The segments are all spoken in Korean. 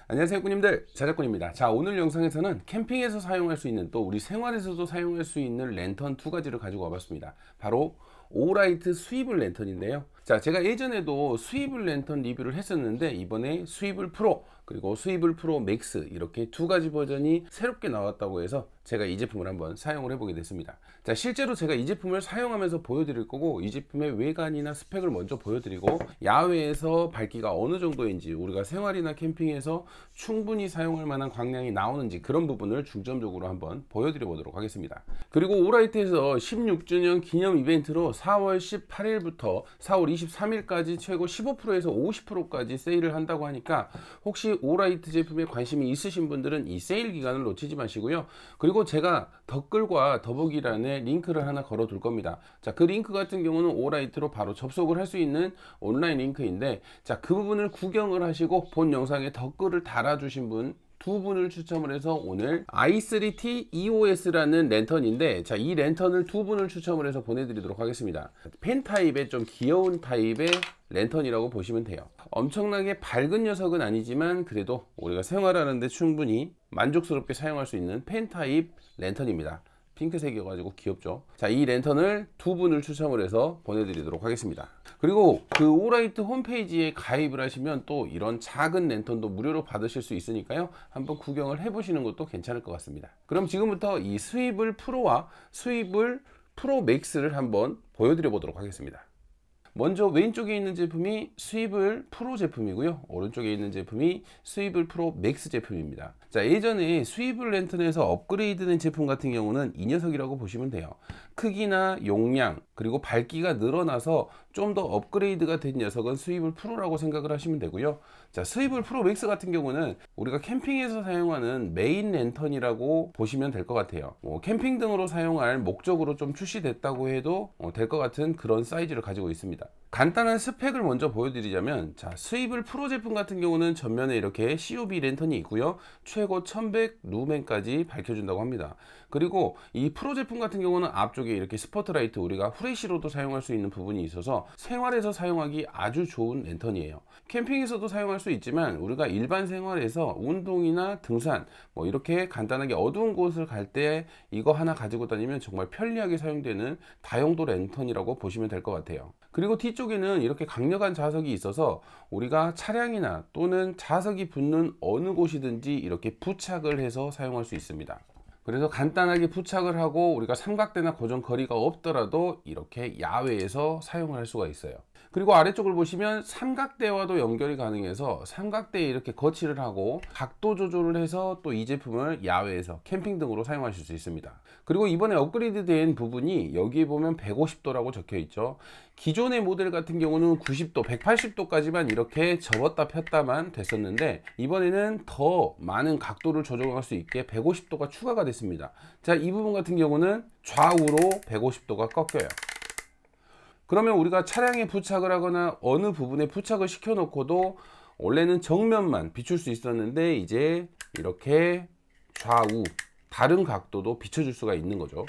안녕하세요 꾸님들, 자작꾼입니다. 자, 오늘 영상에서는 캠핑에서 사용할 수 있는, 또 우리 생활에서도 사용할 수 있는 랜턴 두 가지를 가지고 와봤습니다. 바로 오라이트 스위블 랜턴인데요. 자, 제가 예전에도 스위블 랜턴 리뷰를 했었는데, 이번에 스위블 프로 그리고 스위블 프로 맥스, 이렇게 두 가지 버전이 새롭게 나왔다고 해서 제가 이 제품을 한번 사용을 해보게 됐습니다. 자, 실제로 제가 이 제품을 사용하면서 보여드릴 거고, 이 제품의 외관이나 스펙을 먼저 보여드리고, 야외에서 밝기가 어느 정도인지, 우리가 생활이나 캠핑에서 충분히 사용할 만한 광량이 나오는지, 그런 부분을 중점적으로 한번 보여드려 보도록 하겠습니다. 그리고 오라이트에서 16주년 기념 이벤트로 4월 18일부터 4월 23일까지 최고 15%에서 50%까지 세일을 한다고 하니까, 혹시 오라이트 제품에 관심이 있으신 분들은 이 세일 기간을 놓치지 마시고요. 그리고 제가 댓글과 더보기란에 링크를 하나 걸어 둘 겁니다. 자, 그 링크 같은 경우는 오라이트로 바로 접속을 할 수 있는 온라인 링크인데, 자, 그 부분을 구경을 하시고 본 영상에 댓글을 달아주신 분 두 분을 추첨을 해서 오늘 i3T EOS라는 랜턴인데, 자, 이 랜턴을 두 분을 추첨을 해서 보내드리도록 하겠습니다. 펜 타입의 좀 귀여운 타입의 랜턴이라고 보시면 돼요. 엄청나게 밝은 녀석은 아니지만 그래도 우리가 생활하는데 충분히 만족스럽게 사용할 수 있는 펜 타입 랜턴입니다. 핑크색이어가지고 귀엽죠. 자, 이 랜턴을 두 분을 추첨을 해서 보내드리도록 하겠습니다. 그리고 그 오라이트 홈페이지에 가입을 하시면 또 이런 작은 랜턴도 무료로 받으실 수 있으니까요, 한번 구경을 해보시는 것도 괜찮을 것 같습니다. 그럼 지금부터 이 스위블 프로와 스위블 프로 맥스를 한번 보여드려 보도록 하겠습니다. 먼저 왼쪽에 있는 제품이 스위블 프로 제품이고요, 오른쪽에 있는 제품이 스위블 프로 맥스 제품입니다. 자, 예전에 스위블 랜턴에서 업그레이드된 제품 같은 경우는 이 녀석이라고 보시면 돼요. 크기나 용량 그리고 밝기가 늘어나서 좀 더 업그레이드가 된 녀석은 스위블 프로라고 생각을 하시면 되고요. 자, 스위블 프로 맥스 같은 경우는 우리가 캠핑에서 사용하는 메인 랜턴이라고 보시면 될 것 같아요. 캠핑 등으로 사용할 목적으로 좀 출시됐다고 해도 될 것 같은 그런 사이즈를 가지고 있습니다. 간단한 스펙을 먼저 보여드리자면, 자, 스위블 프로 제품 같은 경우는 전면에 이렇게 COB 랜턴이 있고요, 최고 1100 루멘까지 밝혀준다고 합니다. 그리고 이 프로 제품 같은 경우는 앞쪽에 이렇게 스포트라이트, 우리가 후레쉬로도 사용할 수 있는 부분이 있어서 생활에서 사용하기 아주 좋은 랜턴이에요. 캠핑에서도 사용할 수 있지만 우리가 일반 생활에서 운동이나 등산, 이렇게 간단하게 어두운 곳을 갈 때 이거 하나 가지고 다니면 정말 편리하게 사용되는 다용도 랜턴이라고 보시면 될 것 같아요. 그리고 뒤쪽에는 이렇게 강력한 자석이 있어서 우리가 차량이나 또는 자석이 붙는 어느 곳이든지 이렇게 부착을 해서 사용할 수 있습니다. 그래서 간단하게 부착을 하고 우리가 삼각대나 고정 거리가 없더라도 이렇게 야외에서 사용을 할 수가 있어요. 그리고 아래쪽을 보시면 삼각대와도 연결이 가능해서 삼각대에 이렇게 거치를 하고 각도 조절을 해서 또 이 제품을 야외에서 캠핑 등으로 사용하실 수 있습니다. 그리고 이번에 업그레이드 된 부분이 여기에 보면 150도라고 적혀 있죠. 기존의 모델 같은 경우는 90도, 180도까지만 이렇게 접었다 폈다만 됐었는데, 이번에는 더 많은 각도를 조정할 수 있게 150도가 추가가 됐습니다. 자, 이 부분 같은 경우는 좌우로 150도가 꺾여요. 그러면 우리가 차량에 부착을 하거나 어느 부분에 부착을 시켜 놓고도 원래는 정면만 비출 수 있었는데, 이제 이렇게 좌우 다른 각도도 비춰줄 수가 있는 거죠.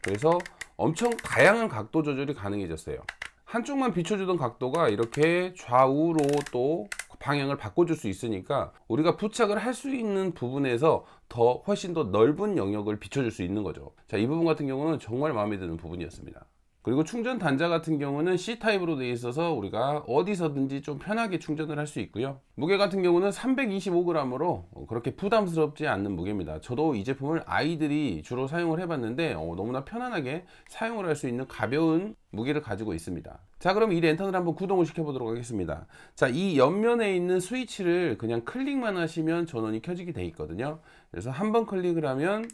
그래서 엄청 다양한 각도 조절이 가능해졌어요. 한쪽만 비춰주던 각도가 이렇게 좌우로 또 방향을 바꿔줄 수 있으니까 우리가 부착을 할 수 있는 부분에서 더 훨씬 더 넓은 영역을 비춰줄 수 있는 거죠. 자, 이 부분 같은 경우는 정말 마음에 드는 부분이었습니다. 그리고 충전 단자 같은 경우는 C타입으로 되어 있어서 우리가 어디서든지 좀 편하게 충전을 할 수 있고요. 무게 같은 경우는 325g으로 그렇게 부담스럽지 않는 무게입니다. 저도 이 제품을 아이들이 주로 사용을 해봤는데 너무나 편안하게 사용을 할 수 있는 가벼운 무게를 가지고 있습니다. 자, 그럼 이 랜턴을 한번 구동을 시켜 보도록 하겠습니다. 자, 이 옆면에 있는 스위치를 그냥 클릭만 하시면 전원이 켜지게 되어 있거든요. 그래서 한번 클릭을 하면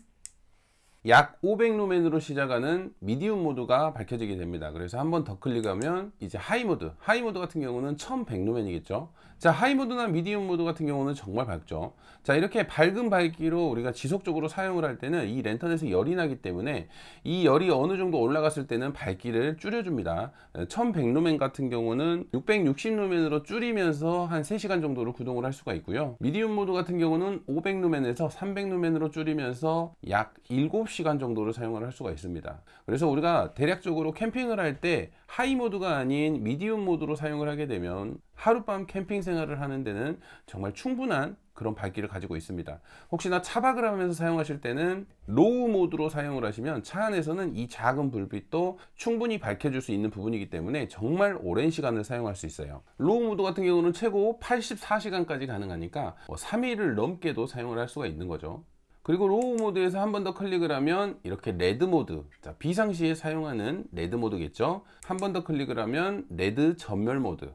약 500루멘으로 시작하는 미디움 모드가 밝혀지게 됩니다. 그래서 한 번 더 클릭하면 이제 하이 모드 같은 경우는 1100루멘이겠죠. 자, 하이 모드나 미디움 모드 같은 경우는 정말 밝죠. 자, 이렇게 밝은 밝기로 우리가 지속적으로 사용을 할 때는 이 랜턴에서 열이 나기 때문에 이 열이 어느 정도 올라갔을 때는 밝기를 줄여줍니다. 1100루멘 같은 경우는 660루멘으로 줄이면서 한 3시간 정도를 구동을 할 수가 있고요. 미디움 모드 같은 경우는 500루멘에서 300루멘으로 줄이면서 약 7시간 정도를 사용을 할 수가 있습니다. 그래서 우리가 대략적으로 캠핑을 할 때 하이 모드가 아닌 미디움 모드로 사용을 하게 되면 하룻밤 캠핑 생활을 하는 데는 정말 충분한 그런 밝기를 가지고 있습니다. 혹시나 차박을 하면서 사용하실 때는 로우 모드로 사용을 하시면 차 안에서는 이 작은 불빛도 충분히 밝혀줄 수 있는 부분이기 때문에 정말 오랜 시간을 사용할 수 있어요. 로우 모드 같은 경우는 최고 84시간까지 가능하니까 3일을 넘게도 사용을 할 수가 있는 거죠. 그리고 로우 모드에서 한 번 더 클릭을 하면 이렇게 레드 모드, 자, 비상시에 사용하는 레드 모드겠죠. 한 번 더 클릭을 하면 레드 전멸 모드.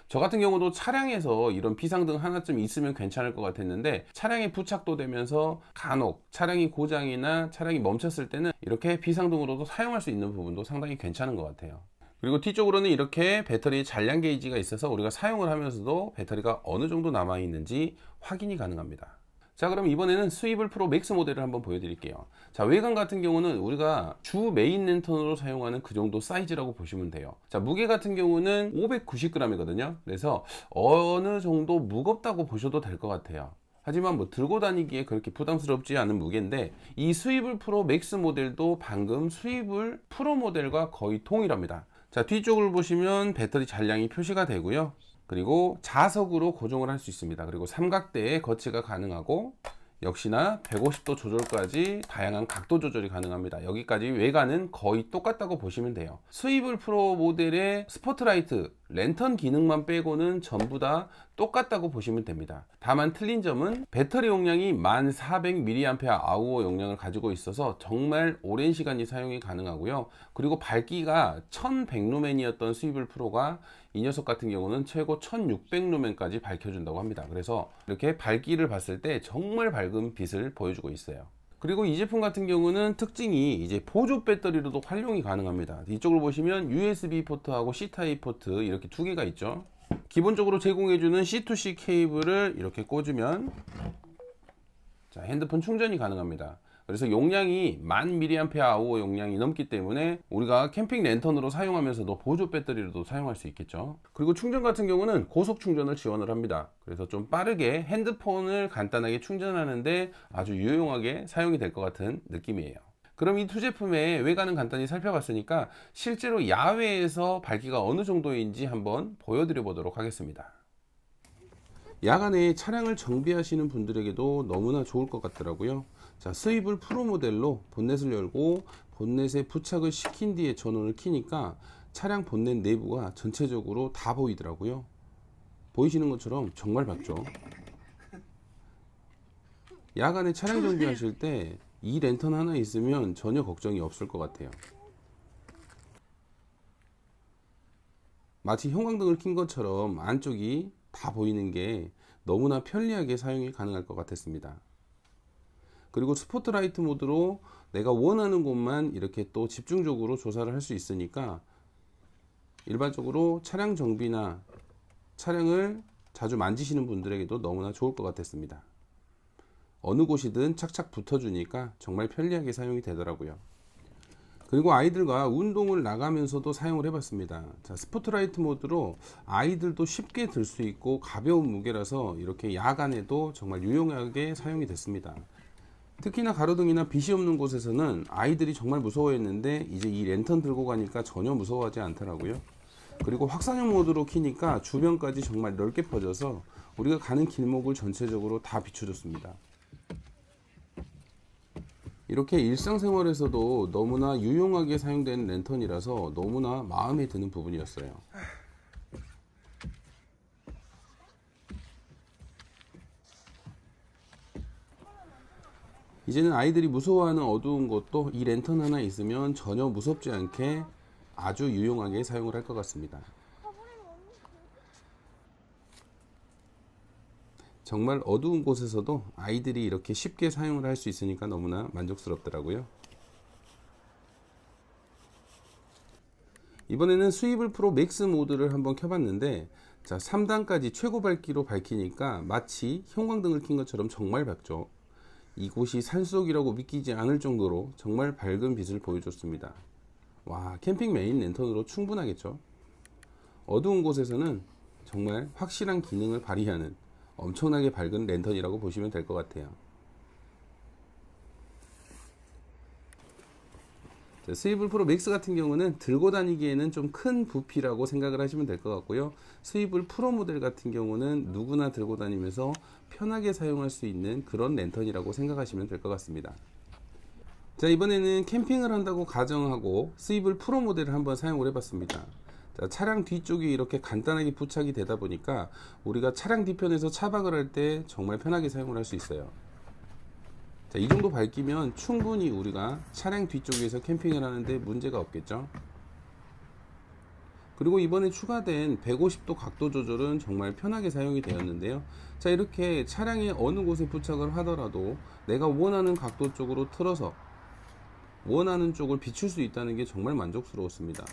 저 같은 경우도 차량에서 이런 비상등 하나쯤 있으면 괜찮을 것 같았는데 차량에 부착도 되면서 간혹 차량이 고장이나 차량이 멈췄을 때는 이렇게 비상등으로도 사용할 수 있는 부분도 상당히 괜찮은 것 같아요. 그리고 뒤쪽으로는 이렇게 배터리 잔량 게이지가 있어서 우리가 사용을 하면서도 배터리가 어느 정도 남아 있는지 확인이 가능합니다. 자, 그럼 이번에는 스위블 프로 맥스 모델을 한번 보여드릴게요. 자, 외관 같은 경우는 우리가 주 메인 랜턴으로 사용하는 그 정도 사이즈라고 보시면 돼요. 자, 무게 같은 경우는 590g이거든요. 그래서 어느 정도 무겁다고 보셔도 될 것 같아요. 하지만 뭐 들고 다니기에 그렇게 부담스럽지 않은 무게인데, 이 스위블 프로 맥스 모델도 방금 스위블 프로 모델과 거의 동일합니다. 자, 뒤쪽을 보시면 배터리 잔량이 표시가 되고요. 그리고 자석으로 고정을 할 수 있습니다. 그리고 삼각대에 거치가 가능하고 역시나 150도 조절까지 다양한 각도 조절이 가능합니다. 여기까지 외관은 거의 똑같다고 보시면 돼요. 스위블 프로 모델의 스포트라이트, 랜턴 기능만 빼고는 전부 다 똑같다고 보시면 됩니다. 다만 틀린 점은 배터리 용량이 1400mAh 용량을 가지고 있어서 정말 오랜 시간이 사용이 가능하고요. 그리고 밝기가 1100루멘이었던 스위블 프로가 이 녀석 같은 경우는 최고 1600루멘까지 밝혀준다고 합니다. 그래서 이렇게 밝기를 봤을 때 정말 밝은 빛을 보여주고 있어요. 그리고 이 제품 같은 경우는 특징이 이제 보조 배터리로도 활용이 가능합니다. 이쪽을 보시면 USB 포트하고 C타입 포트 이렇게 두 개가 있죠. 기본적으로 제공해주는 C2C 케이블을 이렇게 꽂으면 자, 핸드폰 충전이 가능합니다. 그래서 용량이 1000mAh 용량이 넘기 때문에 우리가 캠핑 랜턴으로 사용하면서도 보조 배터리로도 사용할 수 있겠죠. 그리고 충전 같은 경우는 고속 충전을 지원을 합니다. 그래서 좀 빠르게 핸드폰을 간단하게 충전하는데 아주 유용하게 사용이 될 것 같은 느낌이에요. 그럼 이 두 제품의 외관은 간단히 살펴봤으니까 실제로 야외에서 밝기가 어느 정도인지 한번 보여드려 보도록 하겠습니다. 야간에 차량을 정비하시는 분들에게도 너무나 좋을 것 같더라고요. 자, 스위블 프로 모델로 본넷을 열고 본넷에 부착을 시킨 뒤에 전원을 켜니까 차량 본넷 내부가 전체적으로 다 보이더라고요. 보이시는 것처럼 정말 밝죠. 야간에 차량 정비하실 때 이 랜턴 하나 있으면 전혀 걱정이 없을 것 같아요. 마치 형광등을 킨 것처럼 안쪽이 다 보이는 게 너무나 편리하게 사용이 가능할 것 같았습니다. 그리고 스포트라이트 모드로 내가 원하는 곳만 이렇게 또 집중적으로 조사를 할 수 있으니까 일반적으로 차량 정비나 차량을 자주 만지시는 분들에게도 너무나 좋을 것 같았습니다. 어느 곳이든 착착 붙어주니까 정말 편리하게 사용이 되더라고요. 그리고 아이들과 운동을 나가면서도 사용을 해봤습니다. 자, 스포트라이트 모드로 아이들도 쉽게 들 수 있고 가벼운 무게라서 이렇게 야간에도 정말 유용하게 사용이 됐습니다. 특히나 가로등이나 빛이 없는 곳에서는 아이들이 정말 무서워했는데 이제 이 랜턴 들고 가니까 전혀 무서워하지 않더라고요. 그리고 확산형 모드로 켜니까 주변까지 정말 넓게 퍼져서 우리가 가는 길목을 전체적으로 다 비춰줬습니다. 이렇게 일상생활에서도 너무나 유용하게 사용되는 랜턴이라서 너무나 마음에 드는 부분이었어요. 이제는 아이들이 무서워하는 어두운 곳도 이 랜턴 하나 있으면 전혀 무섭지 않게 아주 유용하게 사용을 할 것 같습니다. 정말 어두운 곳에서도 아이들이 이렇게 쉽게 사용을 할 수 있으니까 너무나 만족스럽더라고요. 이번에는 스위블 프로 맥스 모드를 한번 켜봤는데 자, 3단까지 최고 밝기로 밝히니까 마치 형광등을 킨 것처럼 정말 밝죠. 이곳이 산속이라고 믿기지 않을 정도로 정말 밝은 빛을 보여줬습니다. 와, 캠핑 메인 랜턴으로 충분하겠죠. 어두운 곳에서는 정말 확실한 기능을 발휘하는 엄청나게 밝은 랜턴이라고 보시면 될 것 같아요. 자, 스위블 프로 맥스 같은 경우는 들고 다니기에는 좀 큰 부피라고 생각을 하시면 될 것 같고요. 스위블 프로 모델 같은 경우는 누구나 들고 다니면서 편하게 사용할 수 있는 그런 랜턴이라고 생각하시면 될 것 같습니다. 자, 이번에는 캠핑을 한다고 가정하고 스위블 프로 모델을 한번 사용을 해봤습니다. 자, 차량 뒤쪽이 이렇게 간단하게 부착이 되다 보니까 우리가 차량 뒤편에서 차박을 할 때 정말 편하게 사용을 할 수 있어요. 자, 이 정도 밝기면 충분히 우리가 차량 뒤쪽에서 캠핑을 하는데 문제가 없겠죠. 그리고 이번에 추가된 150도 각도 조절은 정말 편하게 사용이 되었는데요. 자, 이렇게 차량의 어느 곳에 부착을 하더라도 내가 원하는 각도 쪽으로 틀어서 원하는 쪽을 비출 수 있다는 게 정말 만족스러웠습니다.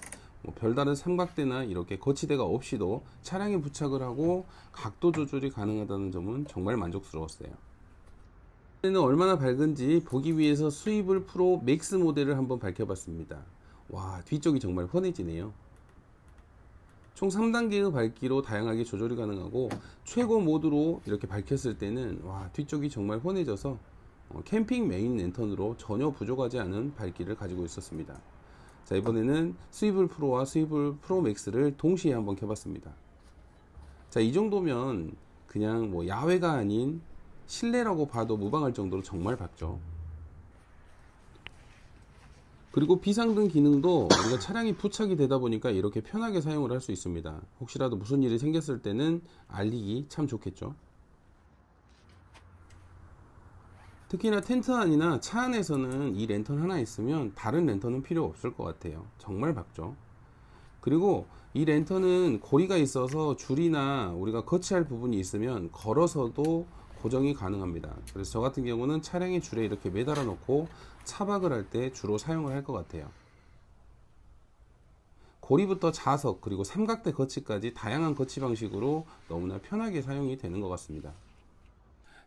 별다른 삼각대나 이렇게 거치대가 없이도 차량에 부착을 하고 각도 조절이 가능하다는 점은 정말 만족스러웠어요. 는 얼마나 밝은지 보기 위해서 스위블 프로 맥스 모델을 한번 밝혀봤습니다. 와, 뒤쪽이 정말 훤해지네요. 총 3단계의 밝기로 다양하게 조절이 가능하고 최고 모드로 이렇게 밝혔을 때는 와, 뒤쪽이 정말 훤해져서 캠핑 메인 랜턴으로 전혀 부족하지 않은 밝기를 가지고 있었습니다. 자, 이번에는 스위블 프로와 스위블 프로 맥스를 동시에 한번 켜봤습니다. 자, 이 정도면 그냥 뭐 야외가 아닌 실내라고 봐도 무방할 정도로 정말 밝죠. 그리고 비상등 기능도 우리가 차량이 부착이 되다 보니까 이렇게 편하게 사용을 할 수 있습니다. 혹시라도 무슨 일이 생겼을 때는 알리기 참 좋겠죠. 특히나 텐트 안이나 차 안에서는 이 랜턴 하나 있으면 다른 랜턴은 필요 없을 것 같아요. 정말 밝죠. 그리고 이 랜턴은 고리가 있어서 줄이나 우리가 거치할 부분이 있으면 걸어서도 고정이 가능합니다. 그래서 저 같은 경우는 차량의 줄에 이렇게 매달아 놓고 차박을 할 때 주로 사용을 할 것 같아요. 고리부터 자석 그리고 삼각대 거치까지 다양한 거치 방식으로 너무나 편하게 사용이 되는 것 같습니다.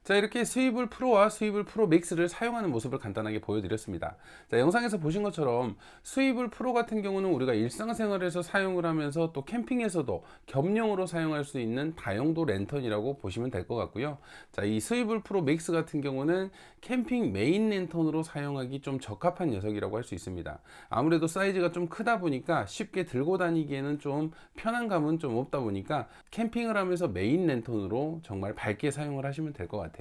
자, 이렇게 스위블 프로와 스위블 프로 맥스를 사용하는 모습을 간단하게 보여드렸습니다. 자, 영상에서 보신 것처럼 스위블 프로 같은 경우는 우리가 일상생활에서 사용을 하면서 또 캠핑에서도 겸용으로 사용할 수 있는 다용도 랜턴이라고 보시면 될 것 같고요. 자, 이 스위블 프로 맥스 같은 경우는 캠핑 메인 랜턴으로 사용하기 좀 적합한 녀석이라고 할 수 있습니다. 아무래도 사이즈가 좀 크다 보니까 쉽게 들고 다니기에는 좀 편한 감은 좀 없다 보니까 캠핑을 하면서 메인 랜턴으로 정말 밝게 사용을 하시면 될 것 같아요.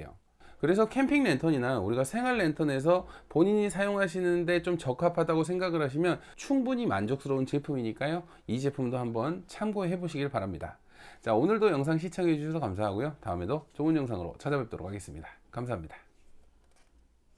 그래서 캠핑 랜턴이나 우리가 생활 랜턴에서 본인이 사용하시는데 좀 적합하다고 생각을 하시면 충분히 만족스러운 제품이니까요. 이 제품도 한번 참고해 보시길 바랍니다. 자, 오늘도 영상 시청해 주셔서 감사하고요. 다음에도 좋은 영상으로 찾아뵙도록 하겠습니다. 감사합니다.